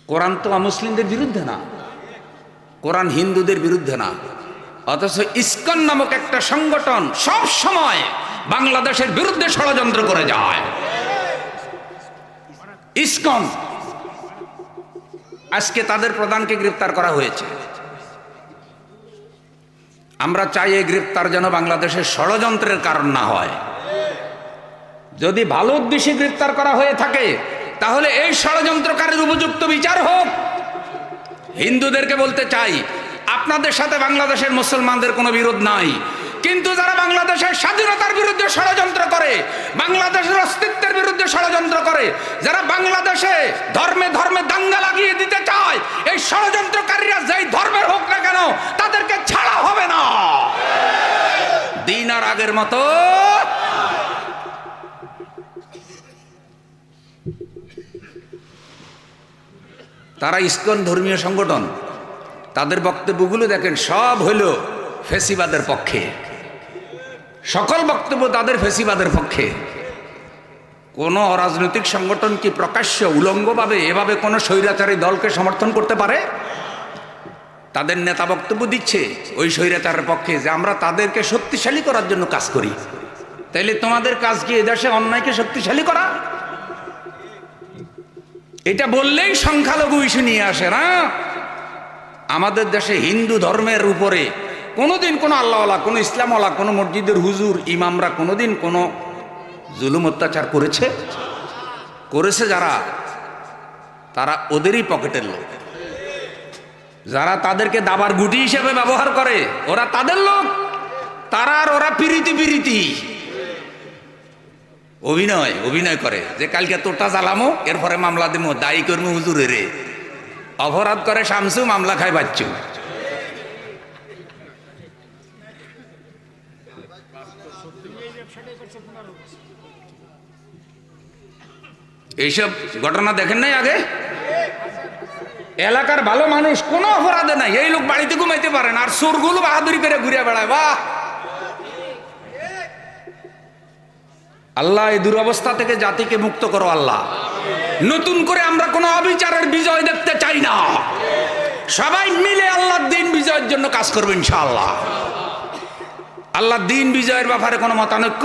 কোরআন তো অমুসলিমদের বিরুদ্ধে না, কোরআন হিন্দুদের বিরুদ্ধে না, অথচ ইসকন নামক একটা সংগঠন সব সময় বাংলাদেশের বিরুদ্ধে ষড়যন্ত্র করে যায়। ইসকন, আজকে তাদের প্রধানকে গ্রেফতার করা হয়েছে। আমরা চাই এই গ্রেফতার যেন বাংলাদেশের ষড়যন্ত্রের কারণ না হয়। যদি ভালো উদ্দেশ্যে গ্রেফতার করা হয়ে থাকে তাহলে এই ষড়যন্ত্রকারীর উপযুক্ত বিচার হোক। হিন্দুদেরকে বলতে চাই, আপনাদের সাথে বাংলাদেশের মুসলমানদের কোনো বিরোধ নাই, কিন্তু যারা বাংলাদেশের স্বাধীনতার বিরুদ্ধে ষড়যন্ত্র করে, বাংলাদেশের অস্তিত্বের বিরুদ্ধে ষড়যন্ত্র করে, যারা বাংলাদেশে ধর্মে ধর্মে দাঙ্গা লাগিয়ে দিতে চায়, এই ষড়যন্ত্রকারীরা যেই ধর্মের হোক না কেন তাদেরকে ছাড়া হবে না। দিন আর আগের মতো তারা ইসকন ধর্মীয় সংগঠন, তাদের বক্তব্যগুলো দেখেন সব হইল ফেসিবাদের পক্ষে, সকল বক্তব্য তাদের ফেসিবাদের পক্ষে। কোন অরাজনৈতিক সংগঠন কি প্রকাশ্য উলঙ্গভাবে এভাবে কোন স্বৈরাচারী দলকে সমর্থন করতে পারে? তাদের নেতা বক্তব্য দিচ্ছে ওই স্বৈরাচারের পক্ষে, যে আমরা তাদেরকে শক্তিশালী করার জন্য কাজ করি। তাইলে তোমাদের কাজ কি এদেশে অন্যায়কে শক্তিশালী করা? এটা বললেই সংখ্যালঘু ইস্যু নিয়ে আসে না। আমাদের দেশে হিন্দু ধর্মের উপরে কোনোদিন কোনো আল্লাহওয়ালা, কোনো ইসলামওয়ালা, কোনো মসজিদের হুজুর ইমামরা কোনোদিন কোনো জুলুম অত্যাচার করেছে? করেছে যারা, তারা ওদেরই পকেটের লোক। যারা তাদেরকে দাবার গুটি হিসেবে ব্যবহার করে ওরা তাদের লোক, তারা আর ওরা পিরিতি অভিনয় করে যে কালকে তোরটা জ্বালামো, এরপরে মামলা দিমো, দায়ী করবো হুজুরের। অপরাধ করে শামসু, মামলা খায় বাচ্চু। এইসব ঘটনা দেখেন নাই আগে? এলাকার ভালো মানুষ কোনো অপরাধে নাই, এই লোক বাড়িতে ঘুমাইতে পারেন, আর চোরগুলো বাহাদুরি করে ঘুরে বেড়ায়। বাহ, আল্লাহ এই দুরবস্থা থেকে জাতিকে মুক্ত করো আল্লাহ। নতুন করে আমরা কোনো অবিচারের বিজয় দেখতে চাই না। সবাই মিলে আল্লাহর দিন বিজয়ের জন্য কাজ করবো ইনশাআল্লাহ। আল্লাহর দিন বিজয়ের ব্যাপারে কোনো মতানৈক্য